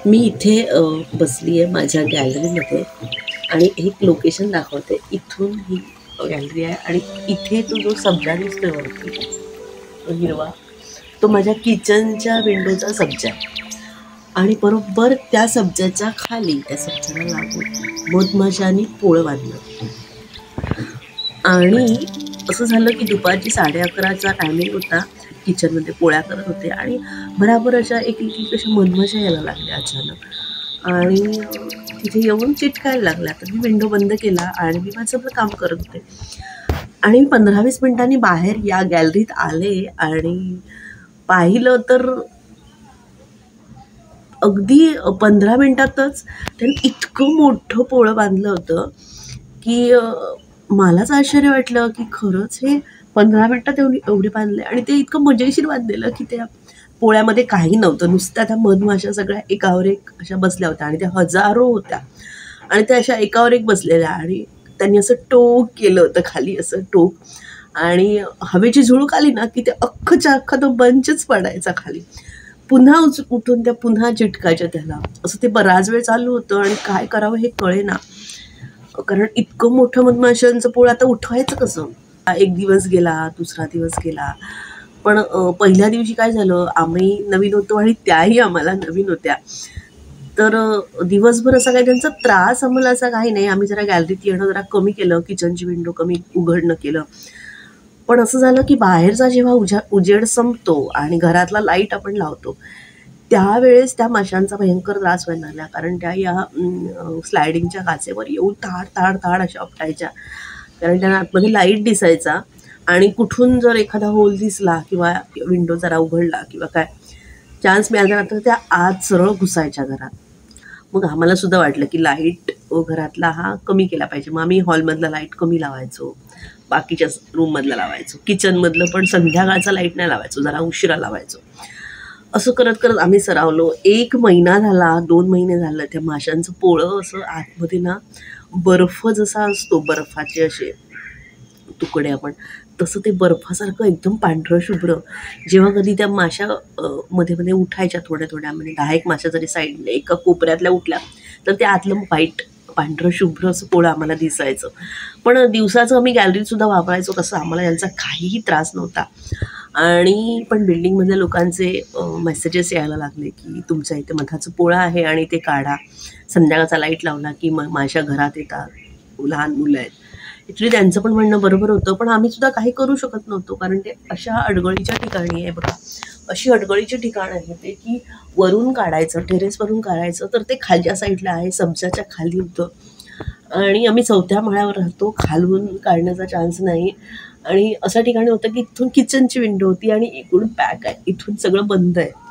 मी इथे बसली आहे माझ्या गॅलरीमध्ये आणि एक लोकेशन दाखवते. इथून ही गॅलरी आहे आणि इथे तो जो सब्जा दिसतोय वरती, तो हिरवा, तो माझ्या किचनच्या विंडोचा सब्जा आहे. आणि बरोबर त्या सब्जाच्या खाली, त्या सब्जाला लागून मधमाशांनी पोळं बांधलं. आणि असं झालं की दुपारची 11:30चा टायमिंग होता. किचनमध्ये पोळ्या करत होते आणि भराभर अशा एक अशा मधमाशा यायला लागल्या अचानक आणि तिथे येऊन चिटकायला लागल्या. तर मी विंडो बंद केला आणि मी माझं आपलं काम करत होते आणि 15-20 मिनिटांनी बाहेर या गॅलरीत आले आणि पाहिलं तर अगदी 15 मिनिटातच त्यांनी इतकं मोठं पोळं बांधलं होतं की मलाच आश्चर्य वाटलं की खरंच हे 15 मिनिटात एवढे बांधले. आणि ते इतकं मजेशीर बांधलेलं की त्या पोळ्यामध्ये काही नव्हतं, नुसत्या त्या मधमाशा सगळ्या एकावर एक अशा बसल्या होत्या आणि त्या हजारो होत्या आणि त्या अशा एकावर एक बसलेल्या. आणि त्यांनी असं टोक केलं होतं खाली, असं टोक, आणि हवेची झुळूक आली ना की ते अख्खच्या अख्खा तो बंचच पडायचा खाली. पुन्हा उठून त्या पुन्हा चिटकायच्या त्याला. असं ते बराच वेळ चालू होतं आणि काय करावं हे कळेना, कारण इतकं मोठं मधमाशांचं पोळं आता उठवायचं कसं. एक दिवस गेला, दुसरा दिवस गेला, पण पहिल्या दिवशी काय झालं, आम्ही नवीन होतो आणि त्याही आम्हाला नवीन होत्या. तर दिवसभर असा काही त्यांचा त्रास आम्हाला असा काही नाही. आम्ही जरा गॅलरीत येणं जरा कमी केलं, किचनची विंडो कमी उघडणं केलं. पण असं झालं की बाहेरचा जेव्हा उजेड संपतो आणि घरातला लाईट आपण लावतो, त्यावेळेस त्या माशांचा भयंकर त्रास व्हायला लागला. कारण त्या या स्लायडिंगच्या काचेवर येऊन ताड ताड ताड अशा आपटायच्या, कारण त्यांना आतमध्ये लाईट दिसायचा आणि कुठून जर एखादा होल दिसला किंवा विंडो जरा उघडला किंवा काय चान्स मिळाला तर त्या आत सरळ घुसायच्या घरात. मग आम्हाला सुद्धा वाटलं की लाईट घरातला हा कमी केला पाहिजे. मग आम्ही हॉलमधला लाईट कमी लावायचो, बाकीच्या रूममधला लावायचो, किचनमधलं पण संध्याकाळचा लाईट नाही लावायचो, जरा उशिरा लावायचो. असं करत करत आम्ही सरावलो. 1 महिना झाला, 2 महिने झालं, त्या माशांचं पोळं असं आतमध्ये ना बर्फ जसा असतो, बर्फाचे असे तुकडे आपण, तसं ते बर्फासारखं एकदम पांढरं शुभ्र. जेव्हा कधी त्या माशा मध्ये मध्ये उठायच्या थोड्या थोड्या, म्हणजे 10 माशा जरी साईडने एका कोपऱ्यातल्या उठल्या तर ते आतलं व्हाईट पांढरं शुभ्र असं पोळं आम्हाला दिसायचं. पण दिवसाचं आम्ही गॅलरीत सुद्धा वापरायचो तसं आम्हाला यांचा काहीही त्रास नव्हता. आणि पण बिल्डिंगमधल्या लोकांचे मेसेजेस यायला लागले की तुमच्या इथे मधाचं पोळं आहे आणि ते काढा. संध्याकाळचा लाईट लावला की मग माझ्या घरात येतात, लहान मुलं आहेत. ॲक्च्युली त्यांचं पण म्हणणं बरोबर होतं, पण आम्ही सुद्धा काही करू शकत नव्हतो, कारण ते अशा अडगळीच्या ठिकाणी आहे बघा, अशी अडगळीची ठिकाण आहे ते की वरून काढायचं, टेरेसवरून काढायचं तर ते खालच्या साईडला आहे, सब्जाच्या खाली होतं आणि आम्ही 4थ्या माळ्यावर राहतो, खालून काढण्याचा चान्स नाही. आणि असं ठिकाणी होतं की इथून किचनची विंडो होती आणि इकडून पॅक आहे, इथून सगळं बंद आहे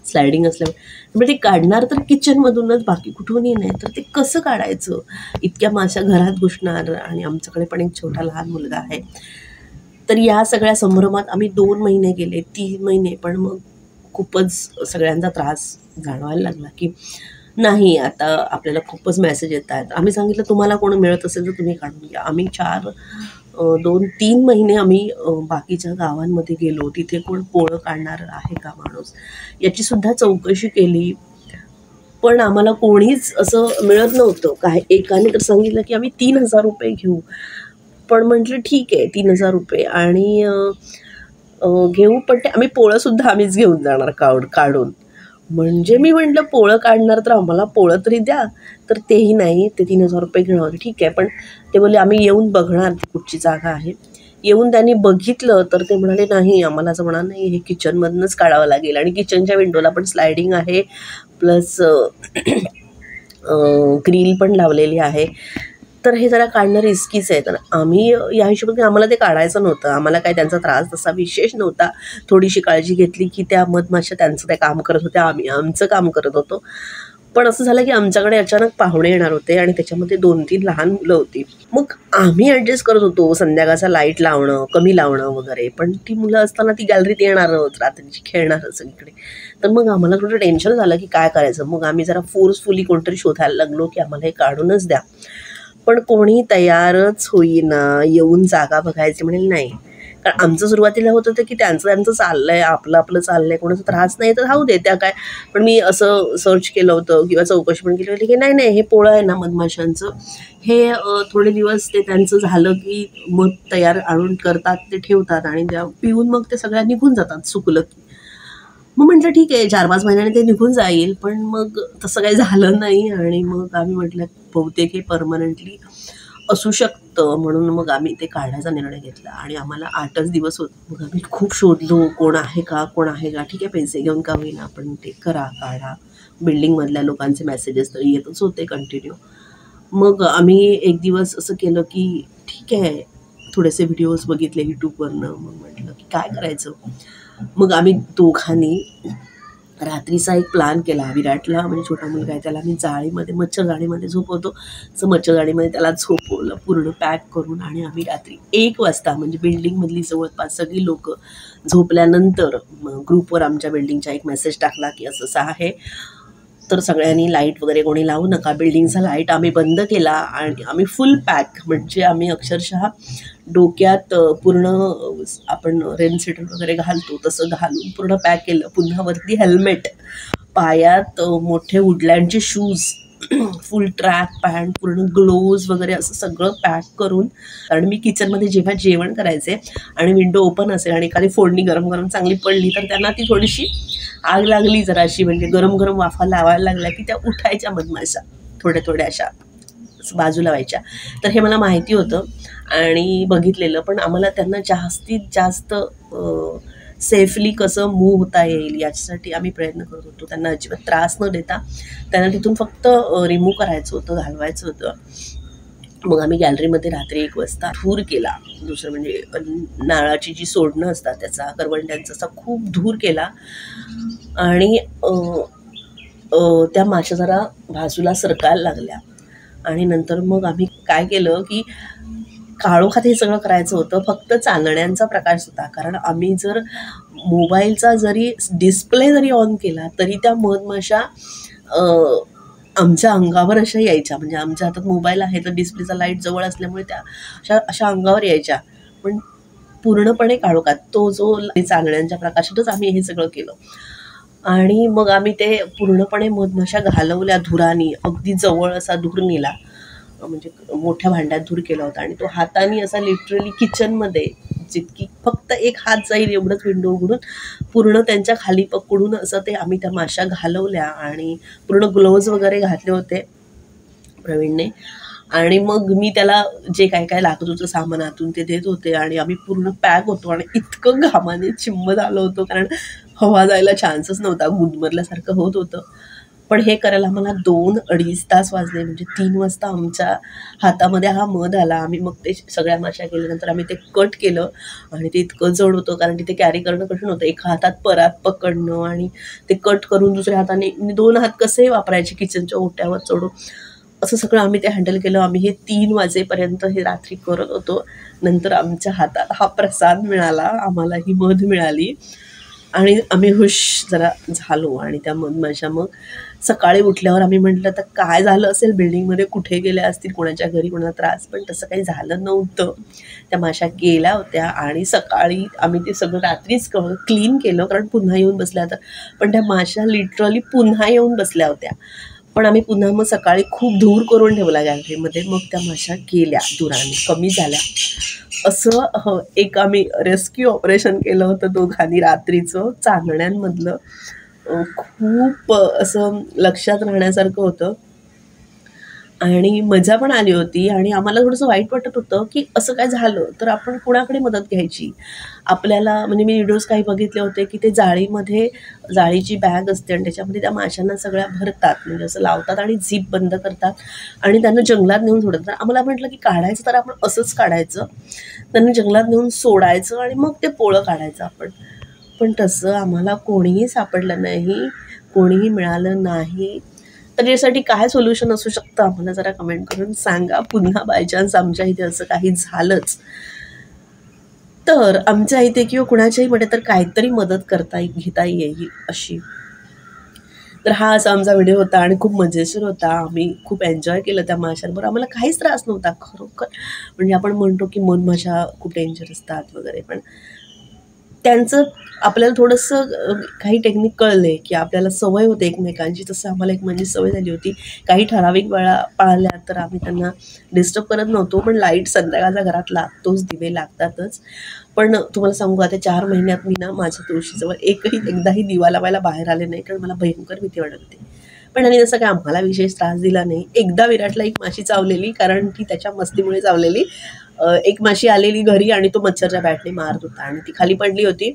स्लायडिंग असल्यामुळे. म्हणजे ते काढणार तर किचनमधूनच, बाकी कुठूनही नाही. तर ते कसं काढायचं, इतक्या माशा घरात घुसणार आणि आमच्याकडे पण एक छोटा लहान मुलगा आहे. तर या सगळ्या संभ्रमात आम्ही 2 महिने गेले, 3 महिने, पण मग खूपच सगळ्यांचा त्रास जाणवायला लागला की नाही, आता आपल्याला खूपच मेसेज येत आहेत. आम्ही सांगितलं तुम्हाला कोण मिळत असेल तर तुम्ही काढून घ्या. आम्ही 2-3 महिने आम्ही बाकीच्या गावांमध्ये गेलो, तिथे कोण पोळं काढणार आहे का माणूस याची सुद्धा चौकशी केली, पण आम्हाला कोणीच असं मिळत नव्हतं. काय एकाने तर सांगितलं की आम्ही 3,000 रुपये घेऊ. पण म्हटलं ठीक आहे 3,000 रुपये आणि घेऊ, पण ते आम्ही पोळंसुद्धा आम्हीच घेऊन जाणार काढून. म्हणजे मी म्हटलं पोळं काढणार तर आम्हाला पोळं तरी द्या, तर तेही नाही, ते 3,000 रुपये घेणार होते. ठीक आहे, पण ते बोलले आम्ही येऊन बघणार ती कुठची जागा आहे. येऊन त्यांनी बघितलं तर ते म्हणाले नाही, आम्हाला असं म्हणा नाही, हे किचनमधूनच काढावं लागेल आणि किचनच्या विंडोला पण स्लायडिंग आहे, प्लस ग्रिल पण लावलेली आहे, तर हे जरा काढणं रिस्कीच आहे. तर आम्ही या हिशोबाने आम्हाला ते काढायचं नव्हतं, आम्हाला काय त्यांचा त्रास तसा विशेष नव्हता. थोडीशी काळजी घेतली की त्या मधमाशा त्यांचं ते काम करत होत्या, आम्ही आमचं काम करत होतो. पण असं झालं की आमच्याकडे अचानक पाहुणे येणार होते आणि त्याच्यामध्ये 2-3 लहान मुलं होती. मग आम्ही ॲडजस्ट करत होतो संध्याकाळचा लाईट लावणं, कमी लावणं वगैरे, पण ती मुलं असताना ती गॅलरीत येणारच, रात्रीची खेळणारच सगळीकडे. तर मग आम्हाला थोडं टेन्शन झालं की काय करायचं. मग आम्ही जरा फोर्सफुली कोणतरी शोधायला लागलो की आम्हाला हे काढूनच द्या, पण कोणी तयारच होईना येऊन जागा बघायची. म्हणेल नाही, कारण आमचं सुरुवातीला होत होतं की त्यांचं चाललंय, आपलं चाललंय, कोणाचा त्रास नाही तर राहू दे त्या काय. पण मी असं सर्च केलं होतं किंवा चौकशी पण केली होती की नाही हे पोळं आहे ना मधमाशांचं, हे थोडे दिवस ते त्यांचं झालं की मध तयार आणून करतात, ते ठेवतात आणि त्या पिऊन मग ते सगळ्या निघून जातात सुकलं की. मग म्हटलं ठीक आहे 4-5 महिन्याने ते निघून जाईल, पण मग तसं काही झालं नाही आणि मग आम्ही म्हटलं बहुतेक हे परमनंटली असू शकतं, म्हणून मग आम्ही ते काढायचा निर्णय घेतला आणि आम्हाला 8च दिवस होते. मग आम्ही खूप शोधलो, कोण आहे का, ठीक आहे पैसे घेऊन का होईना पण ते करा, काढा. बिल्डिंगमधल्या लोकांचे मेसेजेस तर येतच होते कंटिन्यू. मग आम्ही एक दिवस असं केलं की ठीक आहे, थोडेसे व्हिडिओज बघितले यूट्यूबवरनं. मग म्हटलं की काय करायचं. मग आम्ही दोघांनी रात्रीचा एक प्लॅन केला. विराटला, म्हणजे छोटा मुलगा आहे, त्याला मी मच्छर जाळीमध्ये झोपवतो, असं मच्छर जाळीमध्ये त्याला झोपवलं पूर्ण पॅक करून. आणि आम्ही रात्री 1 वाजता, म्हणजे बिल्डिंगमधली जवळपास सगळी लोक झोपल्यानंतर ग्रुपवर आमच्या बिल्डिंगचा एक मेसेज टाकला की असं असं आहे, तर सगळ्यांनी लाईट वगैरे कोणी लावू नका. बिल्डिंगचा लाईट आम्ही बंद केला आणि आम्ही फुल पॅक, म्हणजे आम्ही अक्षरशः डोक्यात पूर्ण आपण रेनसीटर वगैरे घालतो तसं घालून पूर्ण पॅक केलं. पुन्हा वरती हेल्मेट, पायात मोठे वुडलँडचे शूज, फुल ट्रॅक पॅन्ट, पूर्ण ग्लोव्ज वगैरे असं सगळं पॅक करून. कारण मी किचनमध्ये जेव्हा जेवण करायचे आणि विंडो ओपन असेल आणि एखादी फोडणी गरम गरम चांगली पडली तर त्यांना ती थोडीशी आग लागली जराशी, म्हणजे गरम गरम वाफा लावायला लागल्या की त्या उठायच्या मधमाशा, थोड्या थोड्या अशा बाजूला व्हायच्या. तर हे मला माहिती होतं आणि बघितलेलं, पण आम्हाला त्यांना जास्तीत जास्त सेफली कसं मूव्ह होता येईल याच्यासाठी आम्ही प्रयत्न करत होतो. त्यांना अजिबात त्रास न देता त्यांना तिथून फक्त रिमूव्ह करायचं होतं, घालवायचं होतं. मग आम्ही गॅलरीमध्ये रात्री 1 वाजता धूर केला. दुसरं म्हणजे नाळाची जी सोडणं असतात त्याचा, करवंट्यांचा असा खूप धूर केला आणि त्या माशा जरा बाजूला सरकायला लागल्या. आणि नंतर मग आम्ही काय केलं की काळोखात हे सगळं करायचं होतं. फक्त चांदण्यांचा प्रकाश होता, कारण आम्ही जर मोबाईलचा जरी डिस्प्ले जरी ऑन केला तरी त्या मधमाशा आमच्या अंगावर अशा यायच्या. म्हणजे आमच्या हातात मोबाईल आहे तर डिस्प्लेचा लाईट जवळ असल्यामुळे त्या अशा अंगावर यायच्या, पण पूर्णपणे काळोखात. तो जो चांदण्यांच्या प्रकाशातच आम्ही हे सगळं केलं. आणि मग आम्ही ते पूर्णपणे मधमाशा घालवल्या धुरानी. अगदी जवळ असा धूर नेला, म्हणजे मोठ्या भांड्यात धूर केला होता आणि तो हाताने असा लिटरली किचनमध्ये जितकी फक्त एक हात जाईल एवढंच विंडो उघडून पूर्ण त्यांच्या खाली पकडून असं ते आम्ही त्या माशा घालवल्या. आणि पूर्ण ग्लोव्ज वगैरे घातले होते प्रवीणने. आणि मग मी त्याला जे काय काय लागत होतं सामानातून ते देत होते आणि आम्ही पूर्ण पॅक होतो. आणि इतकं घामाने चिंब झालं होतं, कारण हवा जायला चान्सच नव्हता, गुदमरल्यासारखं होत होतं. पण हे करायला मला 2-2.5 तास वाजले. म्हणजे 3 वाजता आमच्या हातामध्ये हा मध आला. आम्ही मग ते सगळ्या माशा केल्यानंतर आम्ही ते कट केलं आणि ते इतकं जड होतं, कारण तिथे कॅरी करणं कठीण होतं. एका हातात परात पकडणं आणि ते कट करून दुसऱ्या हाताने 2 हात कसे वापरायचे किचनच्या ओट्यावर चढून, असं सगळं आम्ही ते हँडल केलं. आम्ही हे 3 वाजेपर्यंत हे रात्री करत होतो. नंतर आमच्या हातात हा प्रसाद मिळाला, आम्हाला ही मध मिळाली आणि आम्ही हुश जरा झालो. आणि त्या मधमाशा मग सकाळी उठल्यावर आम्ही म्हटलं तर काय झालं असेल, बिल्डिंगमध्ये कुठे गेल्या असतील, कोणाच्या घरी कोणाला त्रास, पण तसं काही झालं नव्हतं. त्या माशा गेल्या होत्या आणि सकाळी आम्ही ते सगळं रात्रीच क्लीन केलं, कारण पुन्हा येऊन बसल्या होत्या. पण त्या माशा लिटरली पुन्हा येऊन बसल्या होत्या. पण आम्ही पुन्हा मग सकाळी खूप धूर करून ठेवला गॅलरीमध्ये. मग त्या माशा गेल्या धुराने, कमी झाल्या. असं एक आम्ही रेस्क्यू ऑपरेशन केलं होतं दोघांनी रात्रीचं चांदण्यांमधलं. खूप असं लक्षात राहण्यासारखं होतं आणि मजा पण आली होती. आणि आम्हाला थोडंसं वाईट वाटत होतं की असं काय झालं तर आपण कुणाकडे मदत घ्यायची. आपल्याला, म्हणजे मी व्हिडिओज काही बघितले होते की ते जाळीची बॅग असते आणि त्याच्यामध्ये त्या माशांना सगळ्या भरतात, म्हणजे असं लावतात आणि झीप बंद करतात आणि त्यांना जंगलात नेऊन सोडतात. आम्हाला म्हटलं की काढायचं तर आपण असंच काढायचं, त्यांना जंगलात नेऊन सोडायचं आणि मग ते पोळं काढायचं आपण. पण तसं आम्हाला कोणीही सापडलं नाही, कोणीही मिळालं नाही. तर यासाठी काय सोल्युशन असू शकतं आम्हाला जरा कमेंट करून सांगा. पुन्हा बायचान्स आमच्या इथे असं काही झालंच तर आमच्या इथे किंवा कुणाच्याही मध्ये तर काहीतरी मदत घेता येईल अशी. तर हा असा आमचा व्हिडिओ होता आणि खूप मजेशीर होता. आम्ही खूप एन्जॉय केलं त्या माशांबरोबर. आम्हाला काहीच त्रास नव्हता खरोखर. म्हणजे आपण म्हणतो की मधमाशा खूप डेंजर असतात वगैरे, पण त्यांचं आपल्याला थोडंसं काही टेक्निक कळले की आपल्याला सवय होते एकमेकांची. तसं आम्हाला एकमेकांची सवय झाली होती. काही ठराविक वेळा पाळल्या तर आम्ही त्यांना डिस्टर्ब करत नव्हतो, पण लाईट संध्याकाळचा घरात लागतोच, दिवे लागतातच. पण तुम्हाला सांगू आता 4 महिन्यात मी ना माझ्या तुळशीजवळ एकदाही दिवा लावायला बाहेर आले नाही, कारण मला भयंकर भीती वाटत होती. पण आणि जसं काय आम्हाला विशेष त्रास दिला नाही. एकदा विराटला एक माशी चावलेली, कारण ती त्याच्या मस्तीमुळे चावलेली. एक माशी आलेली घरी आणि तो मच्छरच्या बॅटने मारत होता आणि ती खाली पडली होती.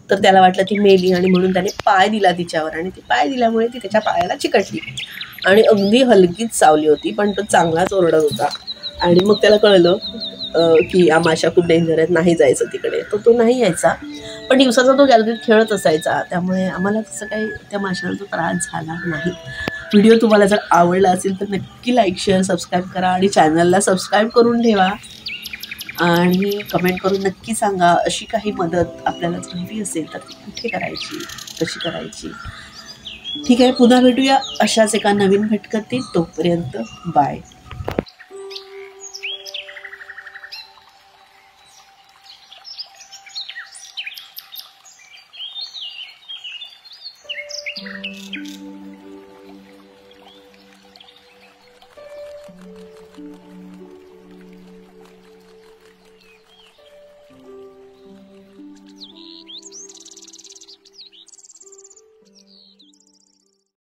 तर त्याला वाटलं ती मेली आणि म्हणून त्याने पाय दिला तिच्यावर आणि ती पाय दिल्यामुळे ती त्याच्या पायाला चिकटली आणि अगदी हलकीच चावली होती, पण तो चांगलाच ओरडत होता. आणि मग त्याला कळलं की या माशा खूप डेंजर आहेत, नाही जायचं तिकडे. तर तो नाही यायचा. पण दिवसाचा तो गॅलरीत खेळत असायचा, त्यामुळे आम्हाला तसं काही त्या माशांचा त्रास झाला नाही. व्हिडिओ तुम्हाला जर आवडला असेल तर नक्की लाईक, शेअर, सबस्क्राईब करा आणि चॅनलला सबस्क्राईब करून ठेवा. आणि कमेंट करून नक्की सांगा, अशी काही मदत आपल्याला जर हवी असेल तर ती कुठे करायची, कशी करायची. ठीक आहे, पुन्हा भेटूया अशाच एका नवीन भटकतीत. तोपर्यंत बाय.